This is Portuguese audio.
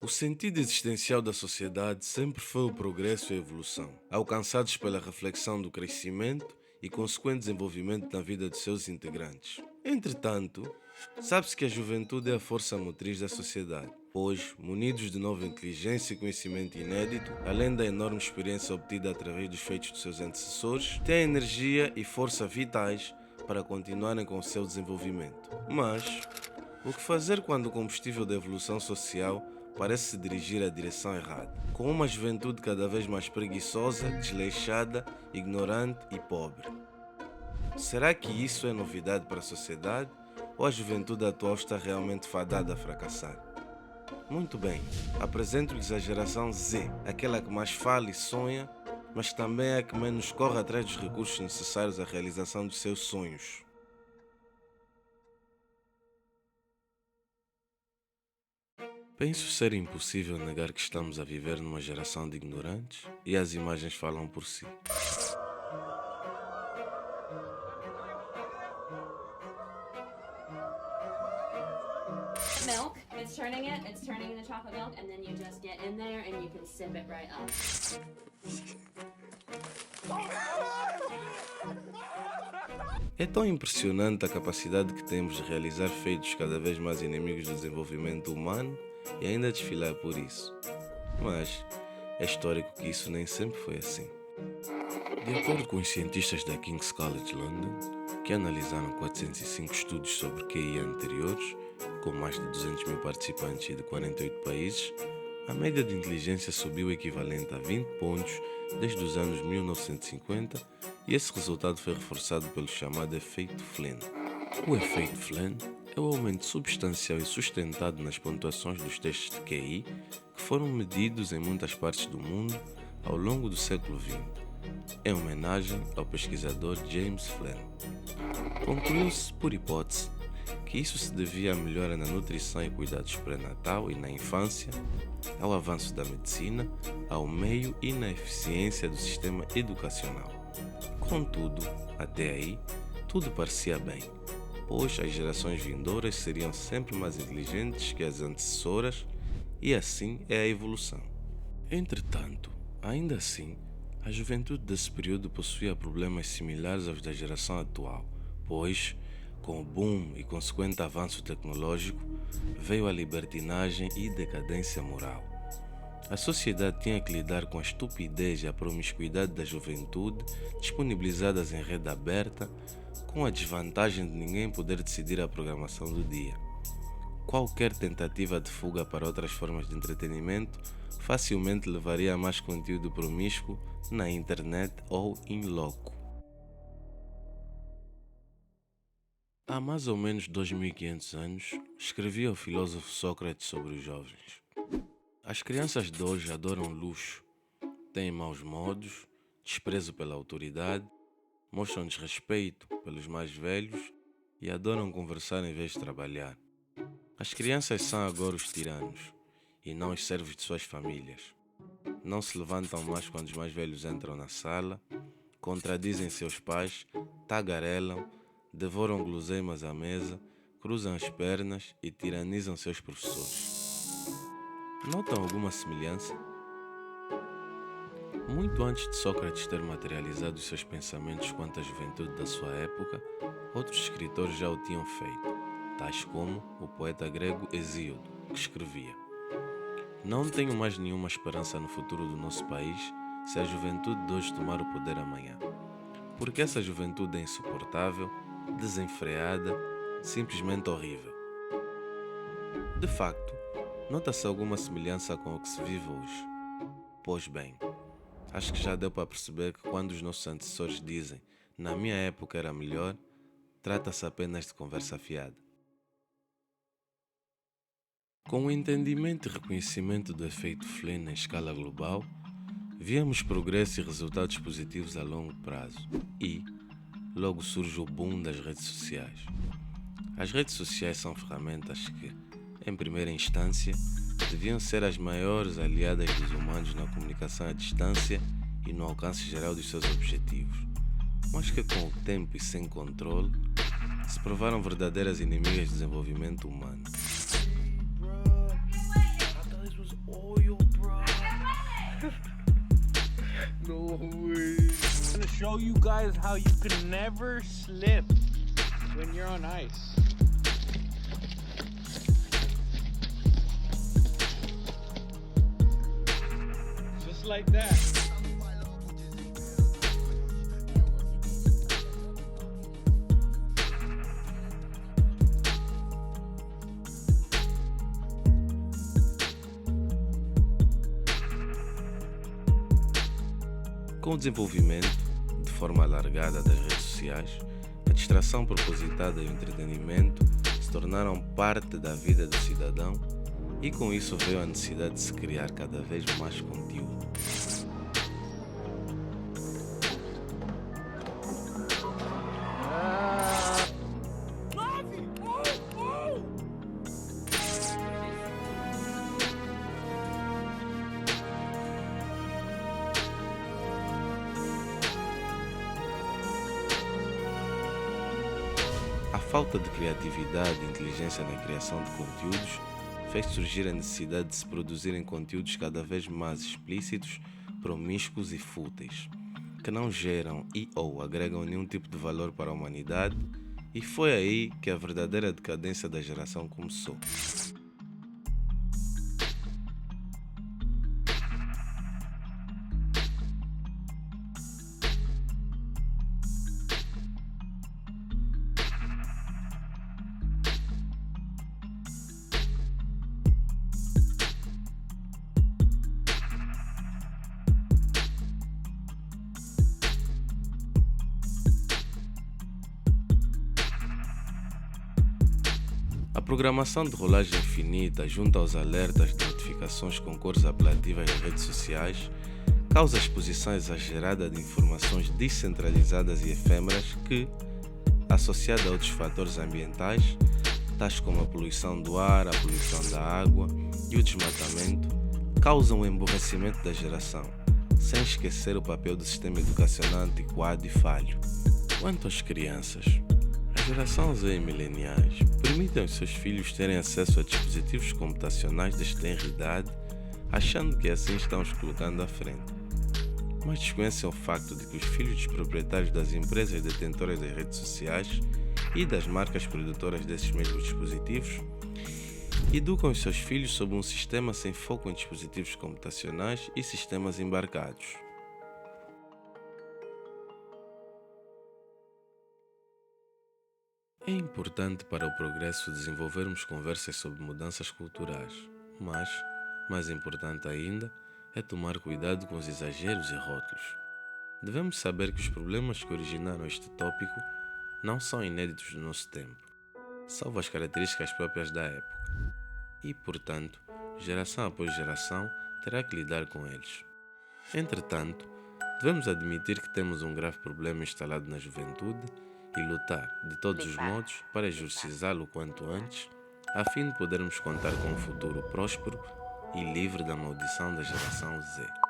O sentido existencial da sociedade sempre foi o progresso e a evolução, alcançados pela reflexão do crescimento e consequente desenvolvimento na vida de seus integrantes. Entretanto, sabe-se que a juventude é a força motriz da sociedade, pois, munidos de nova inteligência e conhecimento inédito, além da enorme experiência obtida através dos feitos de seus antecessores, têm energia e força vitais para continuarem com o seu desenvolvimento. Mas, o que fazer quando o combustível da evolução social parece se dirigir à direção errada, com uma juventude cada vez mais preguiçosa, desleixada, ignorante e pobre? Será que isso é novidade para a sociedade ou a juventude atual está realmente fadada a fracassar? Muito bem, apresento-lhes a geração Z, aquela que mais fala e sonha, mas também é a que menos corre atrás dos recursos necessários à realização dos seus sonhos. Penso ser impossível negar que estamos a viver numa geração de ignorantes e as imagens falam por si. Milk, it's turning into chocolate milk, and then you just get in there and you can sip it right up. É tão impressionante a capacidade que temos de realizar feitos cada vez mais inimigos do desenvolvimento humano e ainda desfilar por isso. Mas é histórico que isso nem sempre foi assim. De acordo com os cientistas da King's College London, que analisaram 405 estudos sobre QI anteriores, com mais de 200 mil participantes e de 48 países, a média de inteligência subiu o equivalente a 20 pontos desde os anos 1950 e esse resultado foi reforçado pelo chamado efeito Flynn. O efeito Flynn é o aumento substancial e sustentado nas pontuações dos testes de QI que foram medidos em muitas partes do mundo ao longo do século XX, em homenagem ao pesquisador James Flynn. Concluiu-se, por hipótese, que isso se devia à melhora na nutrição e cuidados pré-natal e na infância, ao avanço da medicina, ao meio e na eficiência do sistema educacional. Contudo, até aí, tudo parecia bem, pois as gerações vindouras seriam sempre mais inteligentes que as antecessoras e assim é a evolução. Entretanto, ainda assim, a juventude desse período possuía problemas similares aos da geração atual, pois, com o boom e consequente avanço tecnológico, veio a libertinagem e decadência moral. A sociedade tinha que lidar com a estupidez e a promiscuidade da juventude disponibilizadas em rede aberta, com a desvantagem de ninguém poder decidir a programação do dia. Qualquer tentativa de fuga para outras formas de entretenimento facilmente levaria a mais conteúdo promíscuo na internet ou in loco. Há mais ou menos 2500 anos, escrevia o filósofo Sócrates sobre os jovens. As crianças de hoje adoram luxo, têm maus modos, desprezo pela autoridade, mostram desrespeito pelos mais velhos e adoram conversar em vez de trabalhar. As crianças são agora os tiranos e não os servos de suas famílias. Não se levantam mais quando os mais velhos entram na sala, contradizem seus pais, tagarelam, devoram guloseimas à mesa, cruzam as pernas e tiranizam seus professores. Notam alguma semelhança? Muito antes de Sócrates ter materializado os seus pensamentos quanto à juventude da sua época, outros escritores já o tinham feito, tais como o poeta grego Hesíodo, que escrevia: "Não tenho mais nenhuma esperança no futuro do nosso país se a juventude de hoje tomar o poder amanhã, porque essa juventude é insuportável, desenfreada, simplesmente horrível." De facto, nota-se alguma semelhança com o que se vive hoje. Pois bem, acho que já deu para perceber que quando os nossos antecessores dizem "na minha época era melhor", trata-se apenas de conversa fiada. Com o entendimento e reconhecimento do efeito Flynn em escala global, víamos progresso e resultados positivos a longo prazo e, logo surge o boom das redes sociais. As redes sociais são ferramentas que, em primeira instância, deviam ser as maiores aliadas dos humanos na comunicação à distância e no alcance geral dos seus objetivos, mas que com o tempo e sem controle, se provaram verdadeiras inimigas do desenvolvimento humano. show you guys how you can never slip when you're on ice. Just like that. Com o desenvolvimento, de forma alargada, das redes sociais, a distração propositada e o entretenimento se tornaram parte da vida do cidadão e com isso veio a necessidade de se criar cada vez mais conteúdo. A falta de criatividade e inteligência na criação de conteúdos fez surgir a necessidade de se produzirem conteúdos cada vez mais explícitos, promíscuos e fúteis, que não geram e ou agregam nenhum tipo de valor para a humanidade, e foi aí que a verdadeira decadência da geração começou. A programação de rolagem infinita, junto aos alertas de notificações com cores apelativas nas redes sociais, causa exposição exagerada de informações descentralizadas e efêmeras que, associada a outros fatores ambientais, tais como a poluição do ar, a poluição da água e o desmatamento, causam o emborrecimento da geração, sem esquecer o papel do sistema educacional antiquado e falho. Quanto às crianças, a geração Z e mileniais permitem aos seus filhos terem acesso a dispositivos computacionais desde tenra idade, achando que assim estão os colocando à frente. Mas desconhecem o facto de que os filhos dos proprietários das empresas detentoras das redes sociais e das marcas produtoras desses mesmos dispositivos educam os seus filhos sob um sistema sem foco em dispositivos computacionais e sistemas embarcados. É importante para o progresso desenvolvermos conversas sobre mudanças culturais, mas, mais importante ainda, é tomar cuidado com os exageros e rótulos. Devemos saber que os problemas que originaram este tópico não são inéditos do nosso tempo, salvo as características próprias da época, e, portanto, geração após geração terá que lidar com eles. Entretanto, devemos admitir que temos um grave problema instalado na juventude e lutar, de todos os modos, para exorcizá-lo o quanto antes, a fim de podermos contar com um futuro próspero e livre da maldição da geração Z.